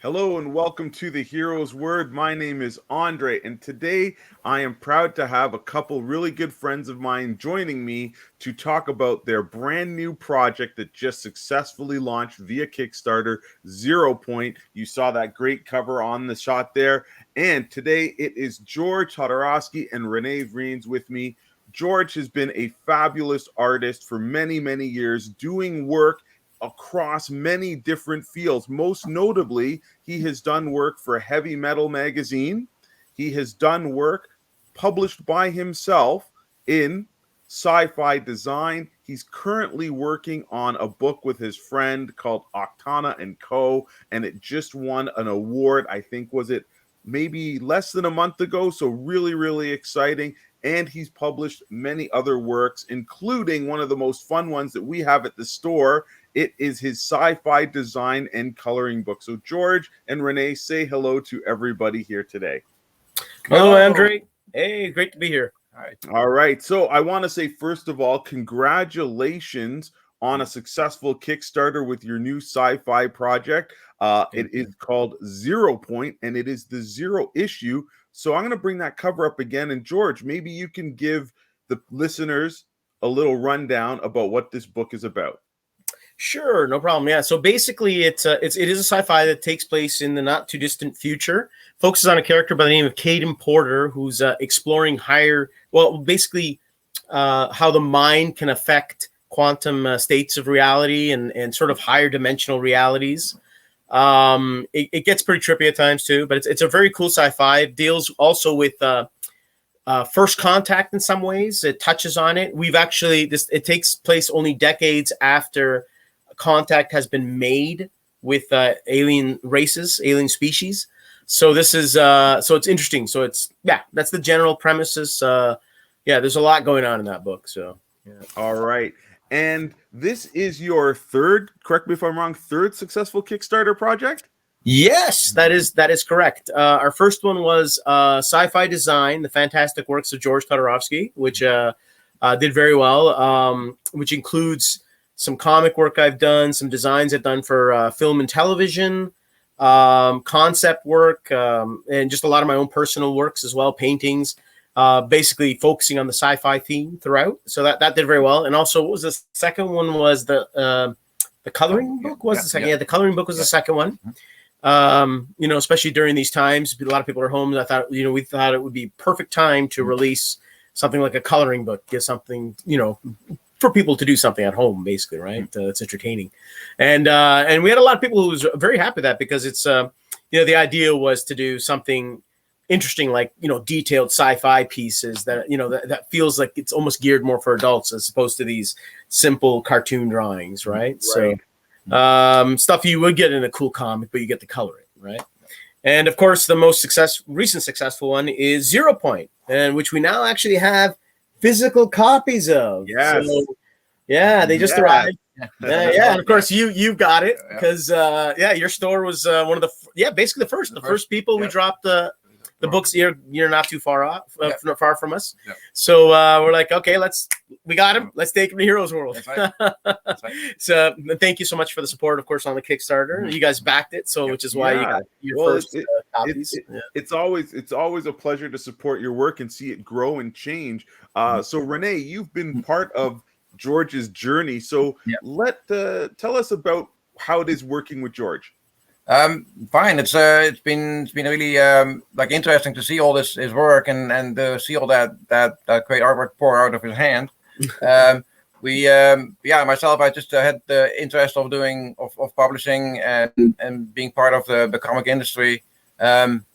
Hello and welcome to the Hero's Word. My name is Andre, and today I am proud to have a couple really good friends of mine joining me to talk about their brand new project that just successfully launched via Kickstarter, 0 Point. You saw that great cover on the shot there. And today it is George Todorovski and Rene Vriends with me. George has been a fabulous artist for many, many years, doing work across many different fields. Most notably, he has done work for Heavy Metal magazine. He has done work published by himself in sci-fi design. He's currently working on a book with his friend called Octane and Co. And it just won an award. I think, was it maybe less than a month ago? So really, really exciting. And he's published many other works, including one of the most fun ones that we have at the store. It is his sci-fi design and coloring book. So George and Rene, say hello to everybody here today. Hello, Andre. Hey, great to be here. All right. So I want to say, first of all, congratulations on a successful Kickstarter with your new sci-fi project. It is called 0 Point, and it is the 0 issue. So I'm going to bring that cover up again. And George, maybe you can give the listeners a little rundown about what this book is about. Sure, no problem. Yeah, so basically, it is a sci-fi that takes place in the not too distant future. Focuses on a character by the name of Caden Porter, who's exploring how the mind can affect quantum states of reality and sort of higher dimensional realities. It gets pretty trippy at times too, but it's a very cool sci-fi. It deals also with first contact in some ways. It touches on it. It takes place only decades after contact has been made with alien races, alien species. So this is so it's interesting. So that's the general premises. There's a lot going on in that book. So all right. And this is your third, correct me if I'm wrong, third successful Kickstarter project? Yes, that is correct. Our first one was Sci-Fi Design, the fantastic works of George Todorovski, which did very well, which includes some comic work I've done, some designs I've done for film and television, concept work, and just a lot of my own personal works as well, paintings. Basically focusing on the sci-fi theme throughout. So that did very well. And also, what was the second one? Was the coloring book was the second? Yeah, the coloring book was the second one. Especially during these times, a lot of people are home. I thought, we thought it would be perfect time to release something like a coloring book, get something, for people to do something at home, basically, right? It's entertaining. And we had a lot of people who was very happy with that because it's, the idea was to do something interesting, like detailed sci-fi pieces that that feels like it's almost geared more for adults as opposed to these simple cartoon drawings, right? So stuff you would get in a cool comic, but you get to color it, right? And of course, the most recent successful one is 0 Point, and which we now actually have physical copies of. Yes. So, they just arrived. And of course you've got it because your store was one of basically the first people we dropped the books. You're not too far off, far from us. Yeah. So we're like, okay, we got him. Let's take him to Heroes World. That's right. That's right. So thank you so much for the support, of course, on the Kickstarter. Mm-hmm. You guys backed it, so which is why you got your first copies. It's always a pleasure to support your work and see it grow and change. So Rene, you've been part of George's journey. So tell us about how it is working with George. Fine. It's been really interesting to see all his work and see all that great artwork pour out of his hand. Myself, I just had the interest of publishing and being part of the comic industry.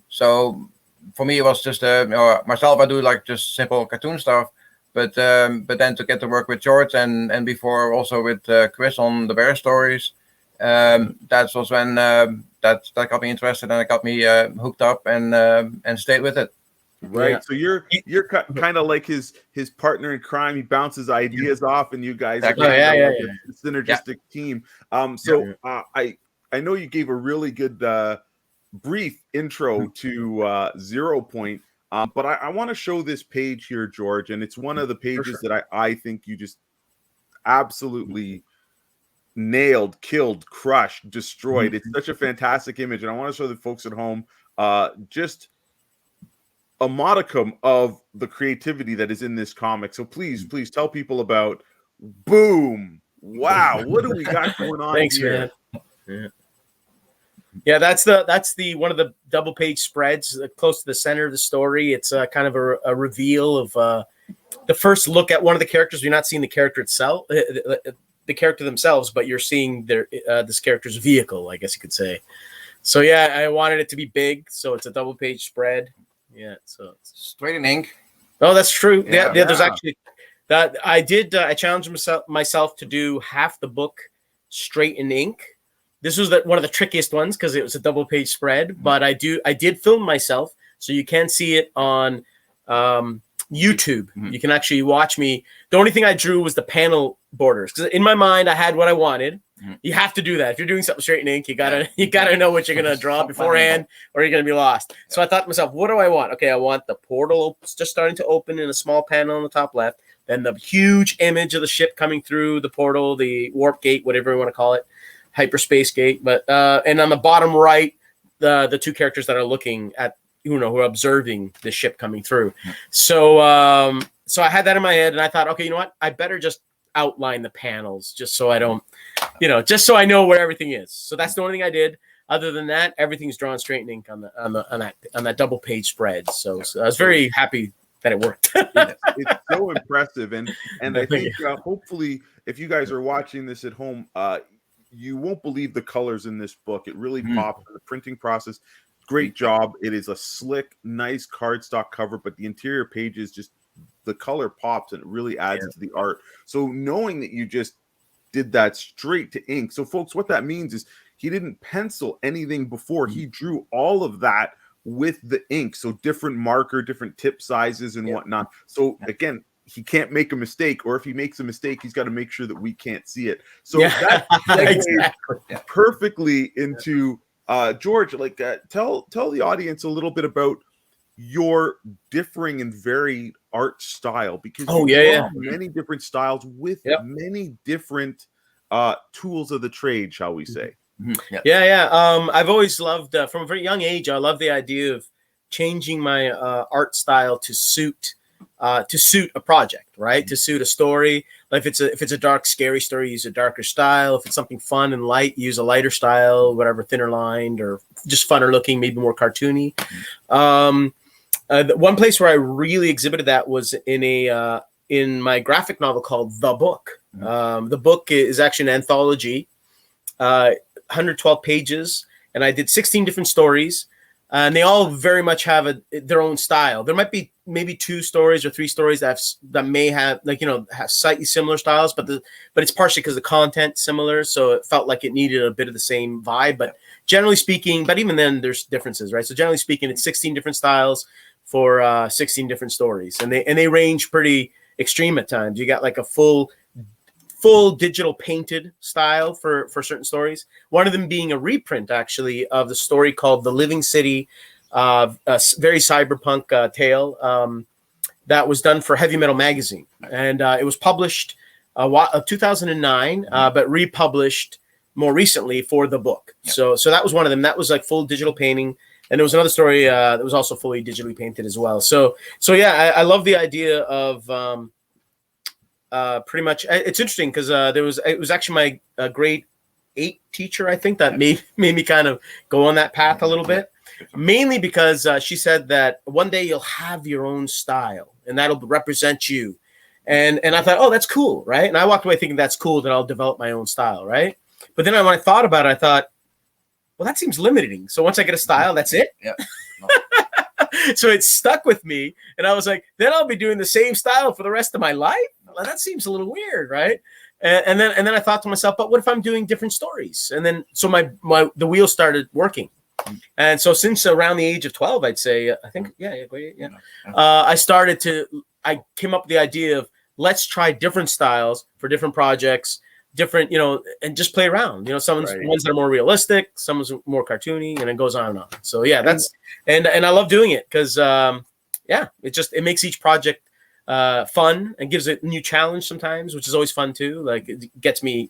So for me, it was just myself. I do just simple cartoon stuff, but then to get to work with George and before also with Chris on the bear stories. That was when that got me interested and it got me hooked up and stayed with it. Right. Yeah. So you're kind of like his partner in crime. He bounces ideas off, and you guys are a synergistic team. I know you gave a really good brief intro to 0 Point, but I want to show this page here, George, and it's one of the pages that I think you just absolutely nailed, killed, crushed, destroyed. It's such a fantastic image, and I want to show the folks at home just a modicum of the creativity that is in this comic. So please tell people about Boom. Wow, what do we got going on Thanks, here? Man. Yeah, that's the one of the double page spreads close to the center of the story. It's kind of a reveal of the first look at one of the characters. You're not seeing the character itself, the character themselves, but you're seeing their this character's vehicle, I guess you could say. So yeah, I wanted it to be big, so it's a double page spread. Yeah, so Straight in ink. Oh, that's true. Yeah, There's actually that I did. I challenged myself to do half the book straight in ink. This was one of the trickiest ones because it was a double page spread. But I did film myself, so you can see it on YouTube. You can actually watch me. The only thing I drew was the panel borders because in my mind I had what I wanted. You have to do that if you're doing something straight in ink. You gotta know what you're gonna draw beforehand, or you're gonna be lost. So I thought to myself, what do I want? Okay, I want the portal just starting to open in a small panel on the top left. Then the huge image of the ship coming through the portal, the warp gate, whatever you want to call it, hyperspace gate. But and on the bottom right, the two characters that are looking at, who are observing the ship coming through. So so I had that in my head, and I thought, okay, you know what? I better just outline the panels just so I don't, just so I know where everything is. So that's the only thing I did. Other than that, everything's drawn straight in ink on that double page spread. So I was very happy that it worked. It's so impressive, and I think hopefully if you guys are watching this at home, you won't believe the colors in this book. It really pops in the printing process. Great job. It is a slick, nice cardstock cover, but the interior pages just the color pops and it really adds to the art. So knowing that you just did that straight to ink. So folks, what that means is he didn't pencil anything before. He drew all of that with the ink. So different marker, different tip sizes and whatnot. So again, he can't make a mistake, or if he makes a mistake, he's got to make sure that we can't see it. So that segues perfectly into George. Like, tell the audience a little bit about your differing and varied art style, because many different styles with many different tools of the trade, shall we say? I've always loved from a very young age. I love the idea of changing my art style to suit a project, right? To suit a story. Like if it's a dark, scary story, use a darker style. If it's something fun and light, use a lighter style, whatever, thinner lined or just funner looking, maybe more cartoony. The one place where I really exhibited that was in my graphic novel called The Book. The book is actually an anthology, 112 pages, and I did 16 different stories, and they all very much have their own style. There might be maybe 2 stories or 3 stories that may have have slightly similar styles, but it's partially because the content's similar, so it felt like it needed a bit of the same vibe. But generally speaking, but even then there's differences, right? So generally speaking, it's 16 different styles for 16 different stories, and they range pretty extreme at times. You got like a full digital painted style for certain stories. One of them being a reprint actually of the story called The Living City, a very cyberpunk tale that was done for Heavy Metal magazine, and it was published 2009, but republished more recently for The Book. So that was one of them. That was like full digital painting. And there was another story that was also fully digitally painted as well. So yeah, I love the idea of pretty much. It's interesting because it was actually my grade 8 teacher, I think, that made me kind of go on that path a little bit. Mainly because she said that one day you'll have your own style and that'll represent you. And I thought, oh, that's cool, right? And I walked away thinking that's cool, that I'll develop my own style, right? But then when I thought about it, I thought, well, that seems limiting. So once I get a style, that's it. Yeah. So it stuck with me, and I was like, then I'll be doing the same style for the rest of my life. Well, that seems a little weird, right? And then I thought to myself, but what if I'm doing different stories? And then so the wheel started working. And so since around the age of 12, I'd say, I think, I came up with the idea of let's try different styles for different projects. Different, and just play around. Some ones that are more realistic, some is more cartoony, and it goes on and on. So yeah, that's and I love doing it because it makes each project fun and gives it a new challenge sometimes, which is always fun too. Like it gets me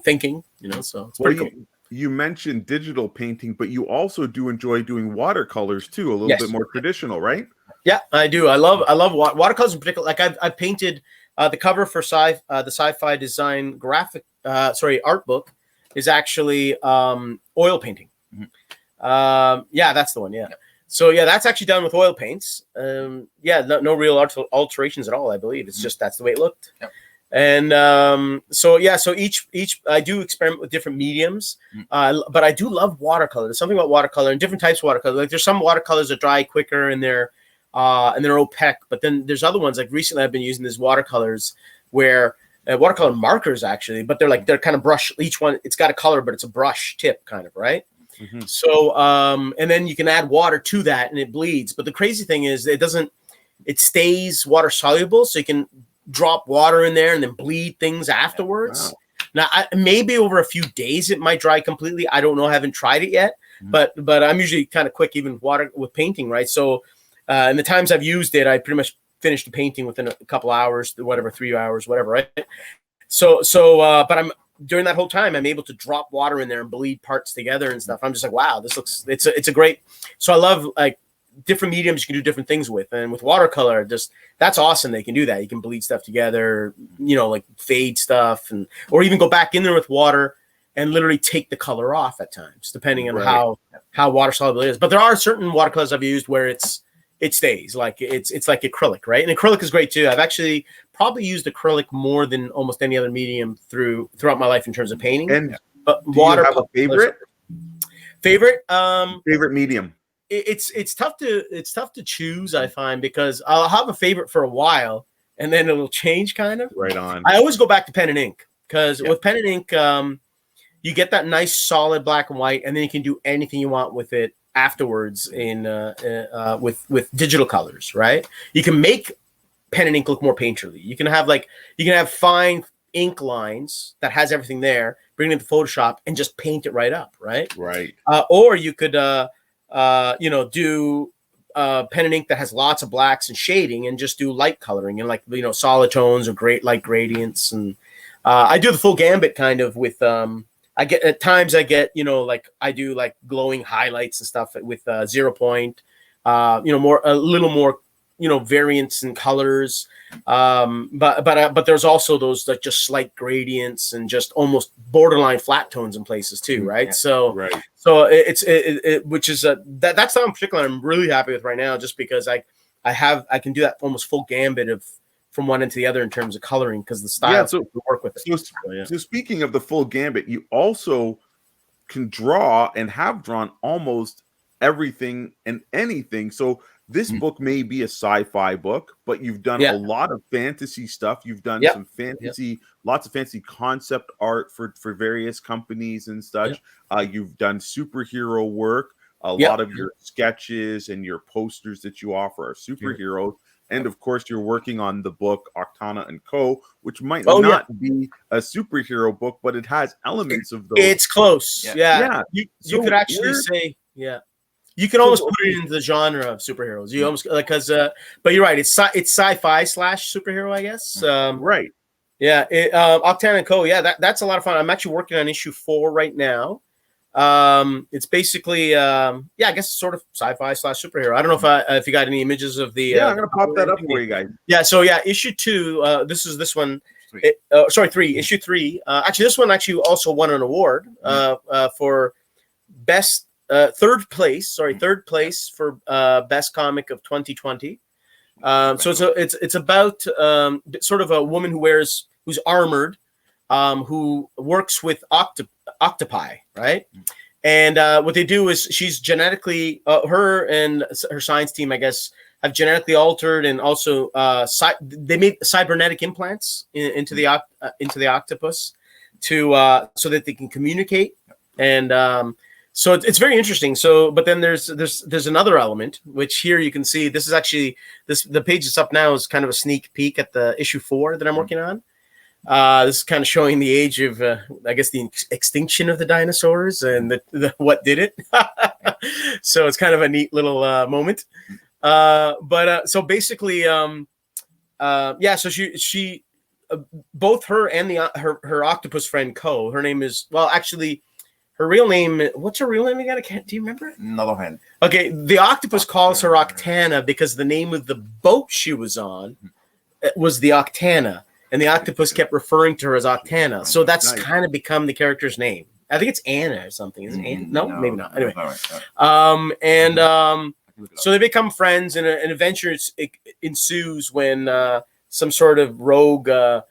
thinking, so it's pretty cool. You mentioned digital painting, but you also do enjoy doing watercolors too, a little bit more traditional, right? Yeah, I do. I love watercolors in particular. Like I painted the cover for the sci-fi design art book is actually oil painting. Yeah, that's the one. Yeah. So yeah, that's actually done with oil paints. No real alterations at all. I believe it's just that's the way it looked. Yep. And so each I do experiment with different mediums, but I do love watercolor. There's something about watercolor and different types of watercolor. Like there's some watercolors that dry quicker and they're opaque, but then there's other ones. Like recently, I've been using these watercolors where watercolor markers actually, but they're kind of brush. Each one it's got a color, but it's a brush tip kind of, right? Mm-hmm. So and then you can add water to that and it bleeds. But the crazy thing is it stays water soluble, so you can drop water in there and then bleed things afterwards. Wow. Now maybe over a few days it might dry completely. I don't know. I haven't tried it yet, but I'm usually kind of quick even with painting, right? So and the times I've used it, I pretty much finished the painting within a couple hours, 3 hours, whatever, right? So but during that whole time, I'm able to drop water in there and bleed parts together and stuff. I'm just like, wow, it's a great. So I love like different mediums you can do different things with, and with watercolor, that's awesome. They can do that. You can bleed stuff together, like fade stuff, or even go back in there with water and literally take the color off at times, depending on how water soluble it is. But there are certain watercolors I've used where it stays like it's like acrylic, right? And acrylic is great too. I've actually probably used acrylic more than almost any other medium throughout my life in terms of painting. And but do you have a favorite medium? It's tough to choose, I find, because I'll have a favorite for a while and then it'll change kind of. Right on. I always go back to pen and ink because with pen and ink, you get that nice solid black and white, and then you can do anything you want with it afterwards with digital colors, right? You can make pen and ink look more painterly. You can have fine ink lines that has everything there, bring it into Photoshop and just paint it right up, right? Right. Or you could do pen and ink that has lots of blacks and shading and just do light coloring and solid tones or great light gradients. And I do the full gambit kind of with I do like glowing highlights and stuff with 0 point, a little more, variants in colors. But there's also those like just slight gradients and just almost borderline flat tones in places too, right? Yeah, So which is that's something in particular I'm really happy with right now, just because I can do that almost full gambit from one end to the other in terms of coloring, because the style to work with it. So speaking of the full gambit, you also can draw and have drawn almost everything and anything. So this book may be a sci-fi book, but you've done a lot of fantasy stuff. You've done some fantasy, lots of fantasy concept art for various companies and such. You've done superhero work. A lot of your sketches and your posters that you offer are superheroes. And of course, you're working on the book Octane and Co., which might not be a superhero book, but it has elements of those. It's close. Yeah. You could actually say, you can almost put it into the genre of superheroes. You almost but you're right. It's sci-fi / superhero, I guess. Right. Yeah. Octane and Co. Yeah, that's a lot of fun. I'm actually working on issue 4 right now. It's basically I guess sort of sci-fi / superhero. I don't know if you got any images of the I'm gonna pop that up for you guys. So issue 2, this one 3, issue 3, actually this one actually also won an award for best third place for best comic of 2020. So it's about sort of a woman who's armored, who works with octopi, right? And what they do is she's genetically her and her science team, I guess, have genetically altered, and also they made cybernetic implants into the octopus so that they can communicate. And so it's very interesting. So, but then there's another element, which here you can see. This is actually the page that's up now is kind of a sneak peek at the issue 4 that I'm working on. This is kind of showing the age of, I guess, the extinction of the dinosaurs and the what did it. So it's kind of a neat little moment. So basically, yeah, so she both her and her octopus friend Co. Her name is, well, actually, her real name. What's her real name again? Do you remember it? Another hand. Okay, the octopus calls her Octana because the name of the boat she was on was the Octana, and the octopus kept referring to her as Octana. So that's kind of become the character's name. I think it's Anna or something. Is it Anna? No, maybe not. Anyway, so they become friends, and an adventure ensues when some sort of rogue, I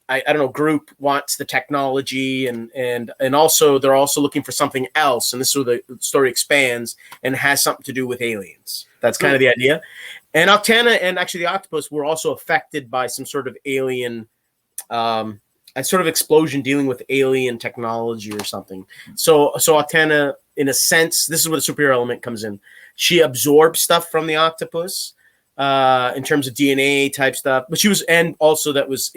don't know, group wants the technology, and also they're also looking for something else, and this is where the story expands and has something to do with aliens. That's kind of the idea. And Octana and actually the octopus were also affected by some sort of alien, a sort of explosion dealing with alien technology or something. So Octana, in a sense, this is where the superhero element comes in. She absorbs stuff from the octopus in terms of DNA type stuff, but she was, and also that was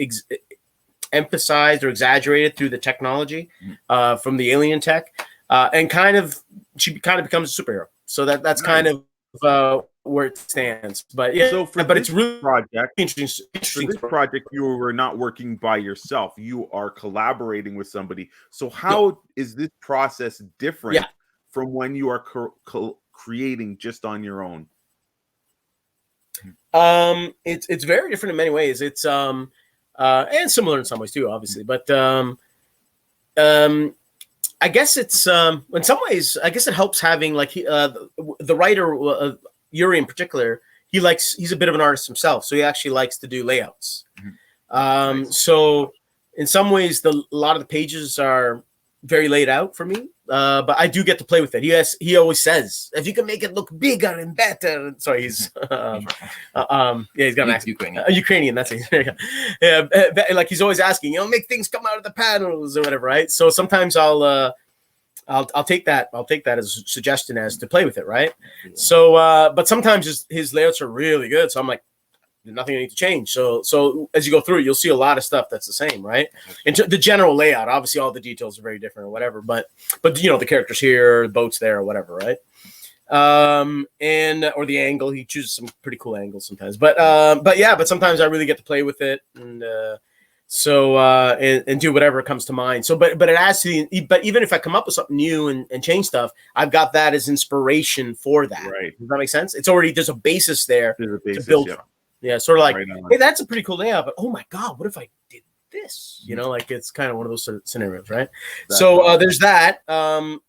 emphasized or exaggerated through the technology from the alien tech, and she kind of becomes a superhero. So that's kind of where it stands. But yeah, so but it's really project interesting. For this project, you were not working by yourself. You are collaborating with somebody. So how is this process different from when you are creating just on your own? It's very different in many ways. It's and similar in some ways too, obviously. But I guess it's in some ways, I guess it helps having like the writer, Yuri in particular. He's a bit of an artist himself, so he actually likes to do layouts. So in some ways, a lot of the pages are very laid out for me, but I do get to play with it. He always says, if you can make it look bigger and better. Sorry, he's he's got an accent. Ukrainian. That's it. Yeah, like he's always asking, make things come out of the panels or whatever, right? So sometimes I'll take that as a suggestion as to play with it, right? So but sometimes his layouts are really good, so I'm like, there's nothing I need to change. So as you go through it, you'll see a lot of stuff that's the same, right? And the general layout, obviously all the details are very different or whatever, but the characters here, the boats there or whatever, right? And or the angle, he chooses some pretty cool angles sometimes, but sometimes I really get to play with it, and and do whatever comes to mind. So but it adds to but even if I come up with something new and change stuff, I've got that as inspiration for that. Right. Does that make sense? It's already, there's a basis there to build from. Yeah, sort of like, hey, that's a pretty cool layout, but oh my God, what if I did this? Like it's kind of one of those sort of scenarios, right? There's that. But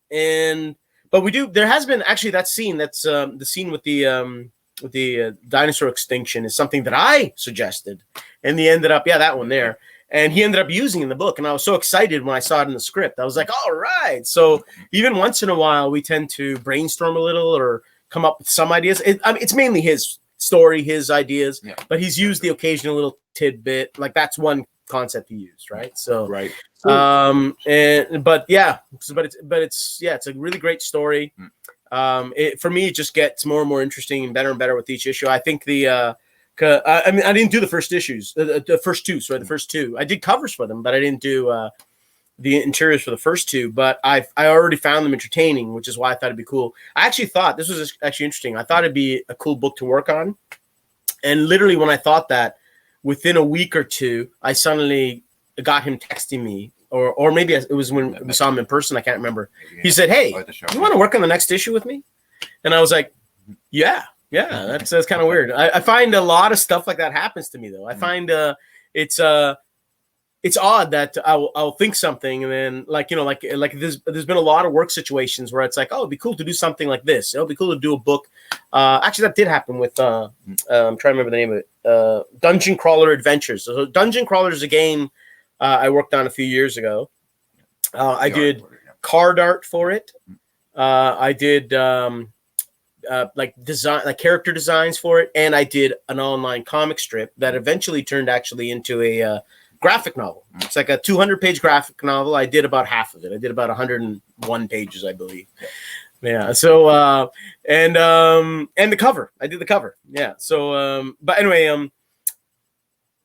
there has been actually that scene, that's the scene with the dinosaur extinction is something that I suggested, and he ended up, that one there. And he ended up using in the book, and I was so excited when I saw it in the script. I was like, all right. So even once in a while, we tend to brainstorm a little or come up with some ideas. It's mainly his story, his ideas, but he's used the occasional little tidbit. Like that's one concept he used, right? So right. It's a really great story. For me, it just gets more and more interesting and better with each issue. I think I didn't do the first issues, the first two. Sorry, the first two. I did covers for them, but I didn't do the interiors for the first two. But I already found them entertaining, which is why I thought it'd be cool. I actually thought this was actually interesting. I thought it'd be a cool book to work on, and literally when I thought that, within a week or two, I suddenly got him texting me, or maybe it was when we saw him in person. I can't remember. He said, "Hey, you want to work on the next issue with me?" And I was like, "Yeah." Yeah, that's kind of weird. I find a lot of stuff like that happens to me, though. I find it's odd that I'll think something, and then like there's been a lot of work situations where it's like, oh, it'd be cool to do something like this. It'll be cool to do a book. Actually, that did happen with I'm trying to remember the name of it. Dungeon Crawler Adventures. So Dungeon Crawler is a game I worked on a few years ago. I did card art for it. I did character designs for it, and I did an online comic strip that eventually turned actually into a graphic novel. It's like a 200-page graphic novel. I did about half of it. I did about 101 pages, I believe. Yeah. So and the cover. I did the cover. Yeah. So but anyway,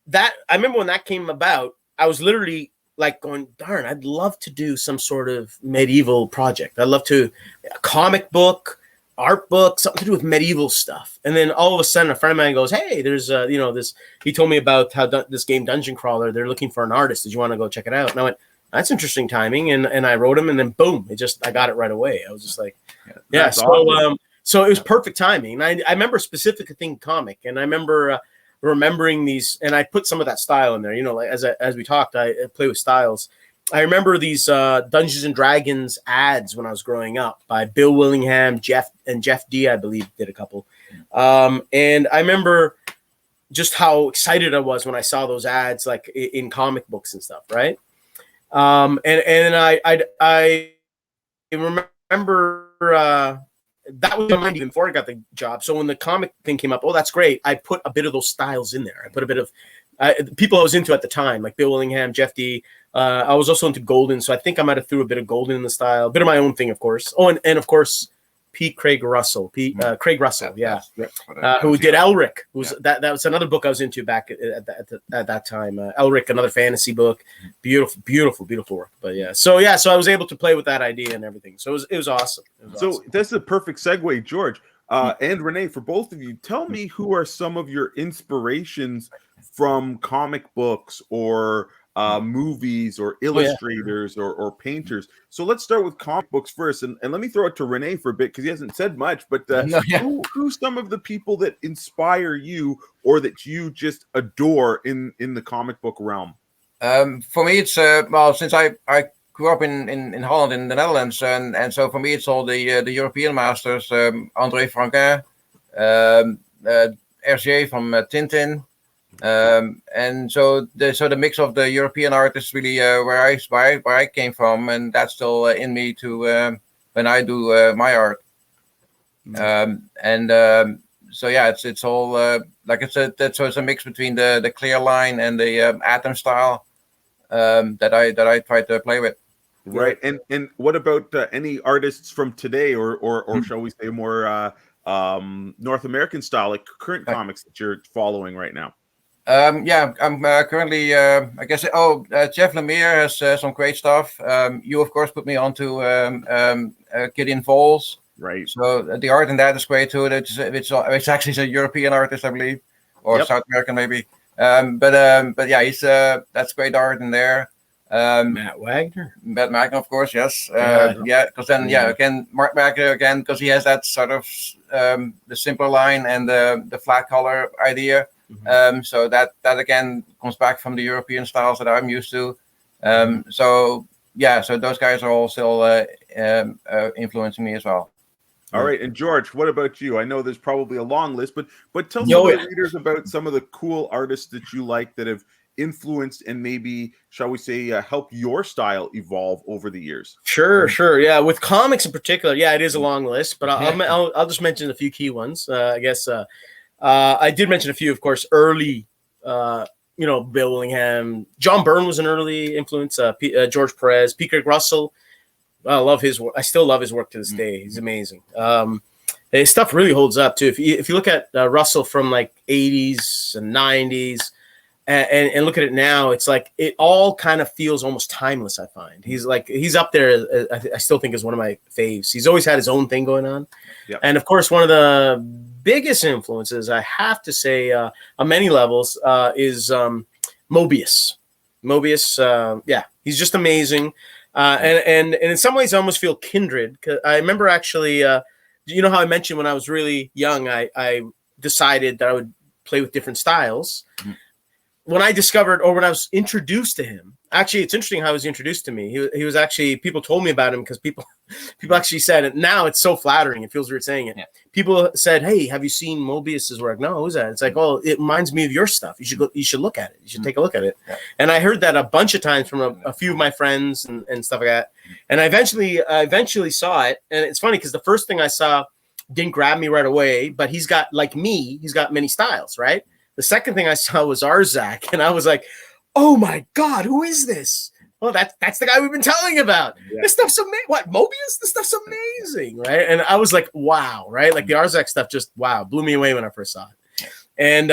that I remember when that came about, I was literally like going, darn, I'd love to do some sort of medieval project. I'd love to a comic book. art book, something to do with medieval stuff. And then all of a sudden, a friend of mine goes, "Hey, there's this." He told me about how this game Dungeon Crawler. They're looking for an artist. Did you want to go check it out? And I went, "That's interesting timing." And I wrote him, and then boom, I got it right away. I was just like, "Yeah." So awesome. So it was perfect timing. And I remember specifically thinking comic, and I remember remembering these, and I put some of that style in there. Like as we talked, I play with styles. I remember these Dungeons and Dragons ads when I was growing up by Bill Willingham, Jeff D, I believe, did a couple. And I remember just how excited I was when I saw those ads, like in comic books and stuff, right? And I remember that was my mind even before I got the job. So when the comic thing came up, oh, that's great. I put a bit of those styles in there. I put a bit of people I was into at the time, like Bill Willingham, Jeff D. I was also into Golden, so I think I might have threw a bit of Golden in the style, a bit of my own thing, of course. Oh, and of course, Craig Russell, who did Elric. That was another book I was into back at that time. Elric, another fantasy book, beautiful work. But so I was able to play with that idea and everything. So it was awesome. So that's a perfect segue, George. And Rene, for both of you, tell me who are some of your inspirations from comic books or movies or illustrators or painters. So let's start with comic books first, and let me throw it to Rene for a bit because he hasn't said much. But who's some of the people that inspire you or that you just adore in the comic book realm? For me, it's since I grew up in Holland, in the Netherlands, and so for me, it's all the European masters, André Franquin, Hergé from Tintin. And so the mix of the European art is really where I came from, and that's still in me to when I do my art. So it's all like it's a mix between the clear line and the atom style that I try to play with. Right. And what about any artists from today, or shall we say more North American style, like current comics that you're following right now? I'm currently, I guess, Jeff Lemire has some great stuff. You, of course, put me onto Gideon Falls. Right. So the art in that is great, too. It's actually a European artist, I believe, or South American, maybe. But yeah, he's that's great art in there. Matt Wagner, of course, yes. Because then, again, Mark Wagner, again, because he has that sort of the simpler line and the flat color idea. So that again comes back from the European styles that I'm used to. So those guys are all still influencing me as well. All right, and George, what about you? I know there's probably a long list, but tell some of the readers about some of the cool artists that you like that have influenced and maybe, shall we say, help your style evolve over the years. Sure. Yeah, with comics in particular, it is a long list, but I'll just mention a few key ones. I guess I did mention a few, of course, early. Bill Willingham, John Byrne was an early influence. George Perez, P. Craig Russell. I love his work. I still love his work to this day. He's amazing. His stuff really holds up too. If you look at Russell from like 80s and 90s, and look at it now, it's like it all kind of feels almost timeless. I find he's up there. I still think is one of my faves. He's always had his own thing going on, and of course, one of the biggest influences I have to say on many levels is Mobius. He's just amazing. And in some ways, I almost feel kindred. Because I remember actually, how I mentioned when I was really young, I decided that I would play with different styles. Mm-hmm. When I discovered, or when I was introduced to him, actually, it's interesting how he was introduced to me. He was actually, people told me about him because people actually said it. Now it's so flattering. It feels weird saying it. Yeah. People said, "Hey, have you seen Mobius's work?" No, who's that? It's like, oh, it reminds me of your stuff. You should look at it. You should take a look at it. Yeah. And I heard that a bunch of times from a few of my friends and stuff like that. And I eventually saw it. And it's funny because the first thing I saw didn't grab me right away, but he's got many styles, right? The second thing I saw was Arzak, and I was like, "Oh my God, who is this? Oh, that's the guy we've been telling about. Yeah. This stuff's amazing. What, Mobius? This stuff's amazing, right?" And I was like, "Wow!" Right? Like the Arzak stuff just blew me away when I first saw it. And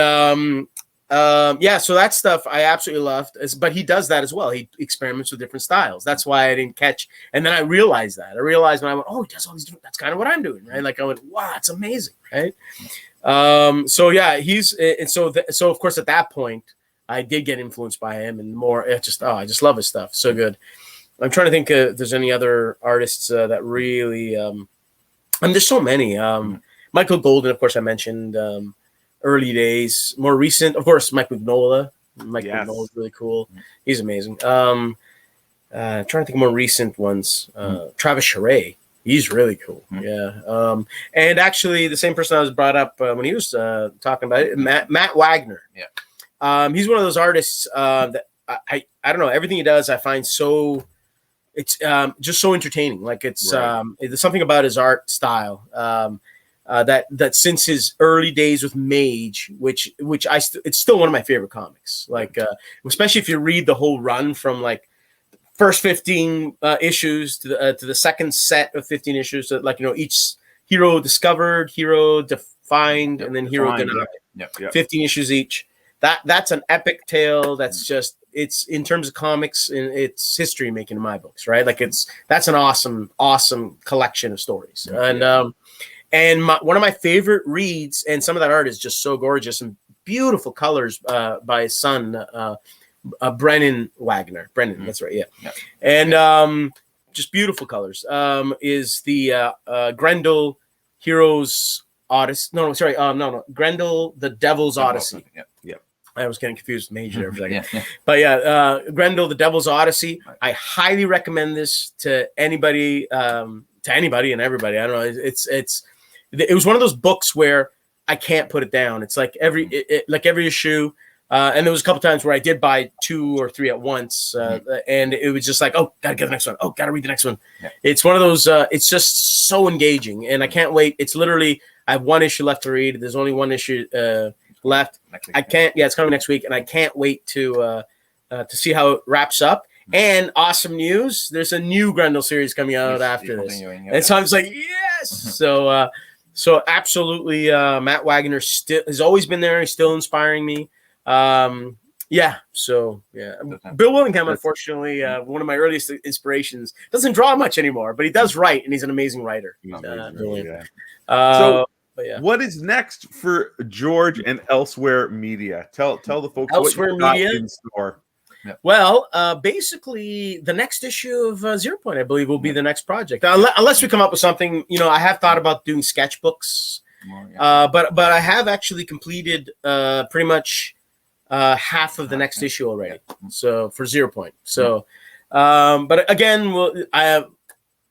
Yeah, so that stuff I absolutely loved. But he does that as well. He experiments with different styles. That's why I didn't catch. And then I realized that. I realized when I went, oh, he does all these different. That's kind of what I'm doing, right? Like I went, wow, it's amazing, right? So yeah, so of course at that point I did get influenced by him and more. I just love his stuff. So good. I'm trying to think if there's any other artists that really. There's so many. Michael Golden, of course, I mentioned. Early days, more recent, of course, Mike Mignola. Mignola is really cool. He's amazing. Trying to think of more recent ones. Travis Charest. He's really cool. Yeah. And actually, the same person I was brought up when he was talking about it, Matt Wagner. Yeah. He's one of those artists that I don't know. Everything he does, I find so. It's just so entertaining. Like it's there's something about his art style. That since his early days with Mage, which it's still one of my favorite comics. Like especially if you read the whole run from like first 15 issues to the second set of 15 issues. So like each hero discovered, hero defined, and then hero denied. 15 issues each. That's an epic tale. That's just it's in terms of comics, it's history making in my books, right? Like that's an awesome collection of stories. And one of my favorite reads, and some of that art is just so gorgeous and beautiful colors by his son, Brennan Wagner. Brennan, that's right, yeah. And just beautiful colors. Is the Grendel Heroes Odyssey? No. Grendel the Devil's Odyssey. Yeah. I was getting confused with Mage there for a second. But Grendel the Devil's Odyssey. I highly recommend this to anybody and everybody. I don't know. It was one of those books where I can't put it down. It's like every issue, and there was a couple times where I did buy 2 or 3 at once, and it was just like, oh, gotta get the next one. Oh, gotta read the next one. Yeah. It's one of those. It's just so engaging, and I can't wait. It's literally I have 1 issue left to read. There's only 1 issue left. I can't. Yeah, it's coming next week, and I can't wait to see how it wraps up. And awesome news! There's a new Grendel series coming out after this, and so I'm just like, yes. So absolutely, Matt Wagner has always been there. He's still inspiring me. Bill Willingham, unfortunately, one of my earliest inspirations, doesn't draw much anymore, but he does write, and he's an amazing writer. What is next for George and Elsewhere Media? Tell the folks Elsewhere what you got Media in store. Yeah. Well, basically, the next issue of 0 Point, I believe, will be the next project. Unless we come up with something, I have thought about doing sketchbooks, but I have actually completed pretty much half of the next issue already. So for 0 Point. So, but again, we'll have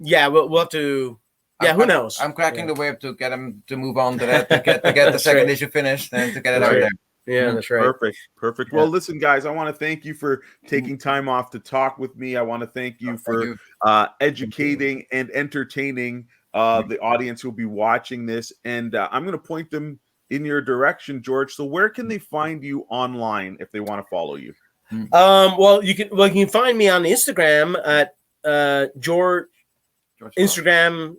to. Yeah, who knows? I'm cracking the whip to get him to move on to that, to get the second issue finished and to get it out there. Yeah, that's right. Perfect. Well, listen, guys, I want to thank you for taking time off to talk with me. I want to thank you for educating and entertaining the audience who'll be watching this. And I'm going to point them in your direction, George. So where can they find you online if they want to follow you? Well, you can find me on Instagram at George Instagram.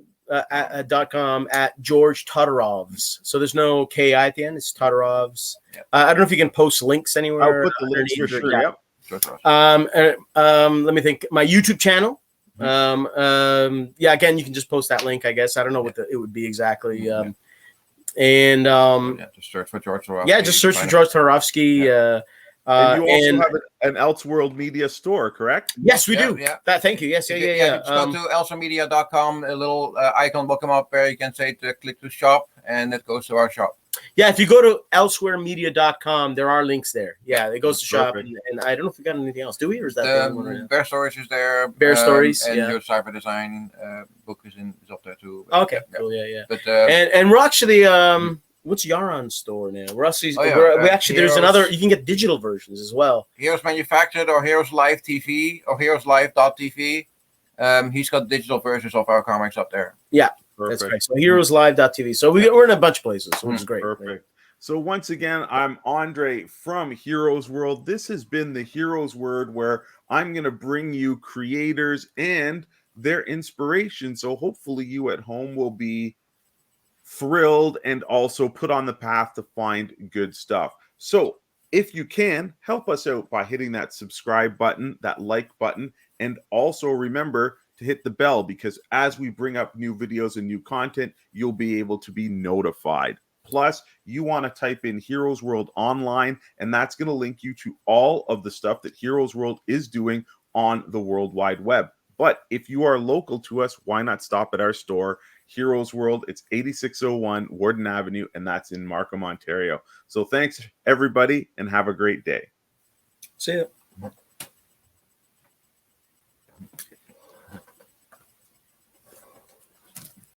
.com at George Todorovs. So there's no KI at the end. It's Todorovs. I don't know if you can post links anywhere. I'll put the links for sure. Yeah. Let me think. My YouTube channel. Again, you can just post that link, I guess. I don't know what it would be exactly. Just search for George Todorovski. Yeah, just search for George Todorovski. And you also have an Elseworld Media store, correct? Yes, we do. Yeah. Thank you. Yes, yeah. Just go to elseworldmedia.com. A little icon will come up there. You can say to click to shop, and it goes to our shop. Yeah, if you go to elsewaremedia.com, there are links there. Yeah, it goes to shop, and I don't know if we got anything else. Do we, or is that Bear Stories is there? Bear Stories, and your cyber design book is up there too. Okay, cool. Yeah. But and we're actually what's Yaron's store now? We're actually there's another. You can get digital versions as well. Heroes Manufactured or Heroes Live TV or HeroesLive.tv. He's got digital versions of our comics up there. Yeah, perfect. That's right. So HeroesLive.tv. So we're in a bunch of places, which is great. Perfect. Right? So once again, I'm Andre from Heroes World. This has been the Heroes Word, where I'm going to bring you creators and their inspiration. So hopefully you at home will be thrilled and also put on the path to find good stuff. So If you can, help us out by hitting that subscribe button, that like button, and also remember to hit the bell, because as we bring up new videos and new content, you'll be able to be notified. Plus, you want to type in Heroes World Online, and that's going to link you to all of the stuff that Heroes World is doing on the World Wide Web. But if you are local to us, why not stop at our store, Heroes World? It's 8601 Warden Avenue, and that's in Markham, Ontario. So thanks, everybody, and have a great day. See ya.